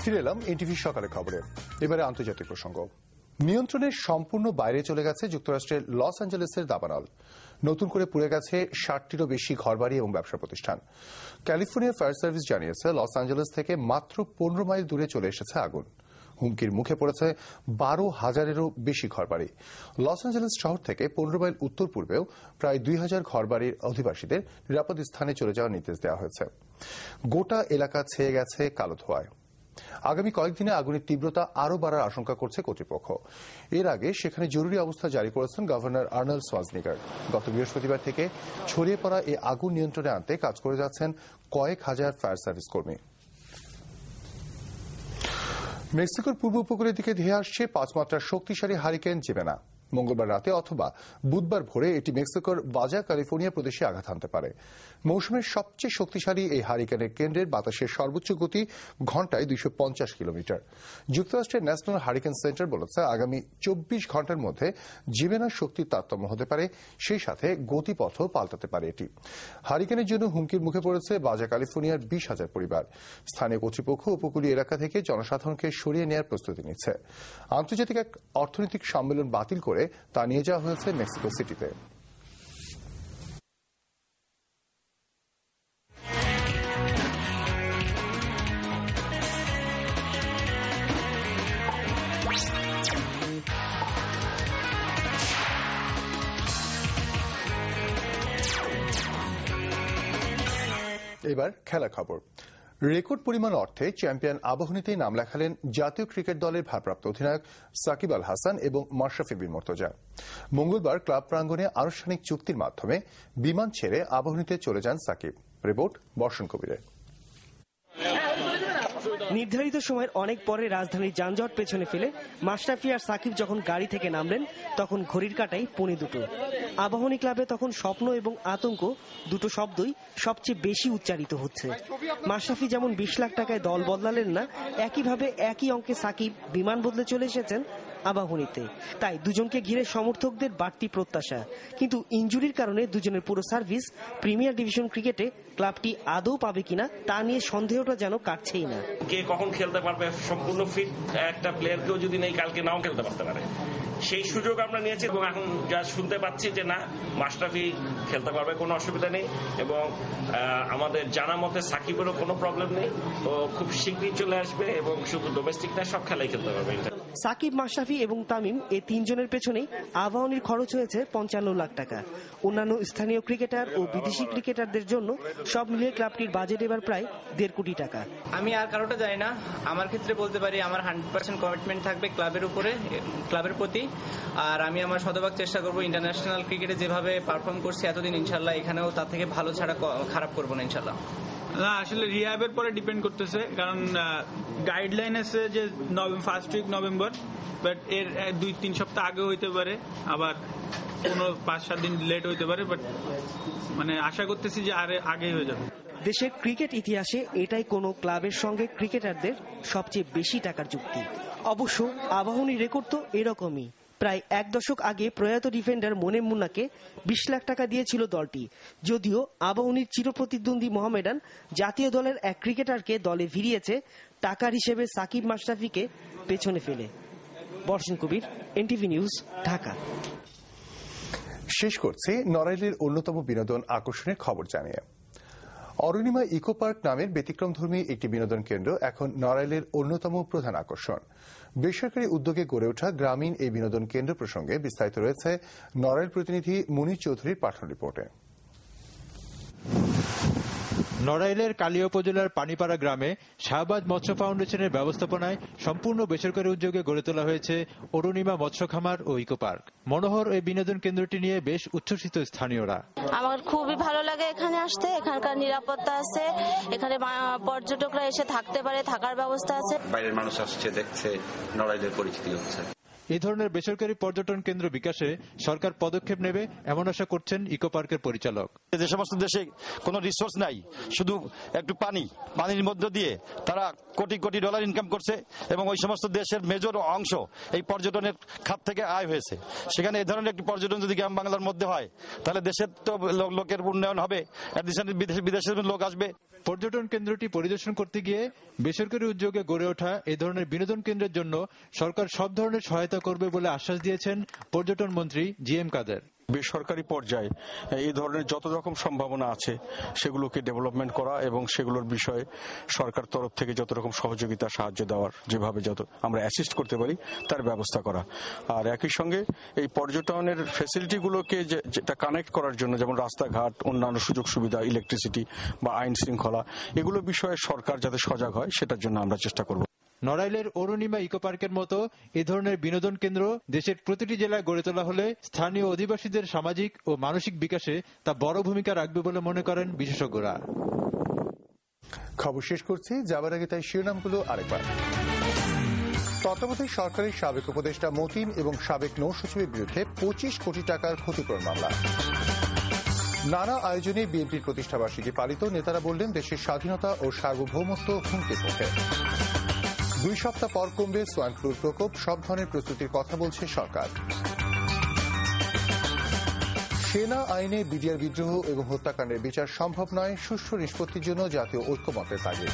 ফিরে এলাম এনটিভি সকালে খবরে। এবারে আন্তর্জাতিক প্রসঙ্গ। নিয়ন্ত্রণের সম্পূর্ণ বাইরে চলে গেছে যুক্তরাষ্ট্রের লস অ্যাঞ্জেলেসের দাবানল। নতুন করে পুড়ে গেছে ৬০টিরও বেশি ঘরবাড়ি এবং ব্যবসা প্রতিষ্ঠান। ক্যালিফোর্নিয়া ফায়ার সার্ভিস জানিয়েছে লস অ্যাঞ্জেলেস থেকে মাত্র ১৫ মাইল দূরে চলে এসেছে আগুন। হুমকির মুখে পড়েছে ১২,০০০-এরও বেশি ঘরবাড়ি। লস অ্যাঞ্জেলেস শহর থেকে ১৫ মাইল উত্তর পূর্বেও প্রায় ২,০০০ ঘরবাড়ির অধিবাসীদের নিরাপদ স্থানে চলে যাওয়ার নির্দেশ দেওয়া হয়েছে। গোটা এলাকা ছেয়ে গেছে কালো ধোঁয়ায়। আগামী কয়েকদিনে আগুনের তীব্রতা আরও বাড়ার আশঙ্কা করছে কর্তৃপক্ষ। এর আগে সেখানে জরুরি অবস্থা জারি করেছেন গভর্নর আর্নল্ড সোয়াজনিগার। গত বৃহস্পতিবার থেকে ছড়িয়ে পড়া এই আগুন নিয়ন্ত্রণে আনতে কাজ করে যাচ্ছেন কয়েক হাজার ফায়ার সার্ভিস কর্মী। মেক্সিকোর পূর্ব উপকূলের দিকে ধেয়ে আসছে ৫ মাত্রার শক্তিশালী হারিকেন জেমেনা। মঙ্গলবার রাতে অথবা বুধবার ভোরে এটি মেক্সিকোর বাজা ক্যালিফোর্নিয়া প্রদেশে আঘাত হানতে পারে। মৌসুমের সবচেয়ে শক্তিশালী এই হারিকেনের কেন্দ্রের বাতাসের সর্বোচ্চ গতি ঘণ্টায় ২৫০ কিলোমিটার। যুক্তরাষ্ট্রের ন্যাশনাল হারিকেন সেন্টার বলেছে আগামী ২৪ ঘণ্টার মধ্যে জেমেনার শক্তির তারতম্য হতে পারে, সেই সাথে গতিপথও পাল্টাতে পারে এটি। হারিকেনের জন্য হুমকির মুখে পড়েছে বাজা ক্যালিফোর্নিয়ার ২০,০০০ পরিবার। স্থানীয় কর্তৃপক্ষ উপকূলীয় এলাকা থেকে জনসাধারণকে সরিয়ে নেওয়ার প্রস্তুতি নিচ্ছে। আন্তর্জাতিক এক অর্থনৈতিক সম্মেলন বাতিল করে তা নিয়ে যাওয়া হয়েছে মেক্সিকো সিটিতে। এবার খেলা খবর। রেকর্ড পরিমাণ অর্থে চ্যাম্পিয়ন আবাহনীতেই নাম লেখালেন জাতীয় ক্রিকেট দলের ভারপ্রাপ্ত অধিনায়ক সাকিব আল হাসান এবং মাশরাফি বিন মুর্তজা। মঙ্গলবার ক্লাব প্রাঙ্গণে আনুষ্ঠানিক চুক্তির মাধ্যমে বিমান ছেড়ে আবাহনীতে চলে যান সাকিব। রিপোর্ট বর্ষণ কবিরের। নির্ধারিত সময়ের অনেক পরে রাজধানীর যানজট পেছনে ফেলে মাশরাফি আর সাকিব যখন গাড়ি থেকে নামলেন তখন ঘড়ির কাঁটায় ২:৩০। আবাহনী ক্লাবে তখন স্বপ্ন এবং আতঙ্ক দুটো শব্দই সবচেয়ে বেশি উচ্চারিত হচ্ছে। মাশরাফি যেমন ২০ লাখ টাকায় দল বদলালেন না, একইভাবে একই অঙ্কে সাকিব বিমান বদলে চলে এসেছেন আবাহনীতে। তাই দুজনকে ঘিরে সমর্থকদের বাড়তি প্রত্যাশা। কিন্তু ইনজুরির কারণে দুজনের পুরো সার্ভিস প্রিমিয়ার ডিভিশন ক্রিকেটে ক্লাবটি আদৌ পাবে কিনা তা নিয়ে সন্দেহটা যেন কাটছেই না। কে কখন খেলতে পারবে, সম্পূর্ণ ফিট একটা প্লেয়ারকেও যদি নেই কালকে নাও খেলতে পারতে পারে, সেই সুযোগ আমরা নিয়েছি। এবং এখন যা শুনতে পাচ্ছি যে না, মাশরাফি খেলতে পারবে, কোনো অসুবিধা নেই। এবং আমাদের জানা মতে সাকিবেরও কোনো প্রবলেম নেই, ও খুব শীঘ্রই চলে আসবে এবং শুধু ডোমেস্টিক না, সব খেলাই খেলতে পারবে। সাকিব, মাশরাফি এবং তামিম এই তিনজনের পেছনেই আবাহনীর খরচ হয়েছে ৫৫ লাখ টাকা। অন্যান্য স্থানীয় ক্রিকেটার ও বিদেশি ক্রিকেটারদের জন্য সব মিলিয়ে ক্লাবটির বাজেট এবার প্রায় ১.৫ কোটি টাকা। আমি আর কারোটা জানি না, আমার ক্ষেত্রে বলতে পারি আমার 100% কমিটমেন্ট থাকবে ক্লাবের উপরে, ক্লাবের প্রতি। আর আমি আমার শতভাগ চেষ্টা করবো ইন্টারন্যাশনাল ক্রিকেটে যেভাবে পারফর্ম করছি এতদিন, ইনশাল্লাহ এখানেও তার থেকে ভালো ছাড়া খারাপ করবো না ইনশাল্লাহ। না, আসলে রিহ্যাবের পরে ডিপেন্ড করতেছে, কারণ গাইডলাইন আছে যে ফার্স্ট উইক নভেম্বর, বাট এর ২-৩ সপ্তাহ আগে হইতে পারে, আবার কোনো ৫-৭ দিন লেট হইতে পারে, বাট মানে আশা করতেছি যে আগেই হয়ে যাবে। দেশের ক্রিকেট ইতিহাসে এটাই কোনো ক্লাবের সঙ্গে ক্রিকেটারদের সবচেয়ে বেশি টাকার চুক্তি। অবশ্য আবাহনীর রেকর্ড তো এরকমই। প্রায় ১ দশক আগে প্রয়াত ডিফেন্ডার মনে মুন্নাকে ২০ লাখ টাকা দিয়েছিল দলটি। যদিও আবাহনীর চিরপ্রতিদ্বন্দ্বী মোহামেডান জাতীয় দলের এক ক্রিকেটারকে দলে ভিড়িয়েছে টাকার হিসেবে সাকিব, মাশরাফিকে পেছনে ফেলে। বর্ষণ কবির, এনটিভি নিউজ, ঢাকা। শেষ করছি নড়াইলের অন্যতম বিনোদন আকর্ষণের খবর জানিয়ে। অরুণিমা ইকো পার্ক নামের ব্যতিক্রমধর্মী একটি বিনোদন কেন্দ্র এখন নড়াইলের অন্যতম প্রধান আকর্ষণ। বেসরকারি উদ্যোগে গড়ে ওঠা গ্রামীণ এই বিনোদন কেন্দ্র প্রসঙ্গে বিস্তারিত রয়েছে নড়াইল প্রতিনিধি মুনির চৌধুরীর পাঠানো রিপোর্টে। নড়াইলের কালিয়া উপজেলার পানিপাড়া গ্রামে শাহবাজ মৎস্য ফাউন্ডেশনের ব্যবস্থাপনায় সম্পূর্ণ বেসরকারি উদ্যোগে গড়ে তোলা হয়েছে অরুণিমা মৎস্য খামার ও ইকো পার্ক। মনোহর এই বিনোদন কেন্দ্রটি নিয়ে বেশ উচ্ছ্বসিত স্থানীয়রা। আমার খুবই ভালো লাগে এখানে আসতে, এখানকার নিরাপত্তা আছে, এখানে পর্যটকরা এসে থাকতে পারে, থাকার ব্যবস্থা আছে। বাইরের মানুষ আসছে, দেখছে, নড়াইলের পরিচিতি হচ্ছে। এই ধরনের বেসরকারি পর্যটন কেন্দ্র বিকাশে সরকার পদক্ষেপ নেবে এমন আশা করছেন ইকো পার্কের পরিচালক। যে সমস্ত দেশে কোনো রিসোর্স নাই, শুধু একটু পানির মধ্য দিয়ে তারা কোটি কোটি ডলার ইনকাম করছে এবং ওই সমস্ত দেশের মেজর অংশ এই পর্যটনের খাত থেকে আয় হয়েছে। সেখানে এই ধরনের একটি পর্যটন যদি গ্রাম বাংলার মধ্যে হয় তাহলে দেশের তো লোকের উন্নয়ন হবে, বিদেশের লোক আসবে। পর্যটন কেন্দ্রটি পরিদর্শন করতে গিয়ে বেসরকারি উদ্যোগে গড়ে ওঠা এই ধরনের বিনোদন কেন্দ্রের জন্য সরকার সব ধরনের সহায়তা করবে বলে আশ্বাস দিয়েছেন পর্যটন মন্ত্রী জি.এম. কাদের। বেসরকারি পর্যায়ে এই ধরনের যত রকম সম্ভাবনা আছে সেগুলোকে ডেভেলপমেন্ট করা এবং সেগুলোর বিষয়ে সরকার তরফ থেকে যত রকম সহযোগিতা সাহায্য দেওয়ার, যেভাবে যত আমরা অ্যাসিস্ট করতে পারি তার ব্যবস্থা করা। আর একই সঙ্গে এই পর্যটনের ফ্যাসিলিটিগুলোকে যেটা কানেক্ট করার জন্য, যেমন রাস্তাঘাট, অন্যান্য সুযোগ সুবিধা, ইলেকট্রিসিটি বা আইন শৃঙ্খলা, এগুলো বিষয়ে সরকার যাতে সজাগ হয় সেটার জন্য আমরা চেষ্টা করব। নড়াইলের অরুণিমা ইকো পার্কের মতো এই ধরনের বিনোদন কেন্দ্র দেশের প্রতিটি জেলায় গড়ে তোলা হলে স্থানীয় অধিবাসীদের সামাজিক ও মানসিক বিকাশে তা বড় ভূমিকা রাখবে বলে মনে করেন বিশেষজ্ঞরা। খবর শেষ করছি, যাবার আগে তাই শিরোনামগুলো আরেকবার। তত্ত্বাবধায়ক সরকারের সাবেক উপদেষ্টা মতিন এবং সাবেক নৌ সচিবের বিরুদ্ধে ২৫ কোটি টাকার ক্ষতিপূরণ মামলা। নানা আয়োজনে বিএনপির প্রতিষ্ঠাবার্ষিকী পালিত, নেতারা বললেন দেশের স্বাধীনতা ও সার্বভৌমত্ব হুমকির মুখে। ২ সপ্তাহ পর কমবে সোয়াইন ফ্লুর প্রকোপ, সব ধরনের প্রস্তুতির কথা বলছে সরকার। সেনা আইনে বিডিআর বিদ্রোহ এবং হত্যাকাণ্ডের বিচার সম্ভব নয়, সুষ্ঠু নিষ্পত্তির জন্য জাতীয় ঐক্যমত্যের তাগিদ।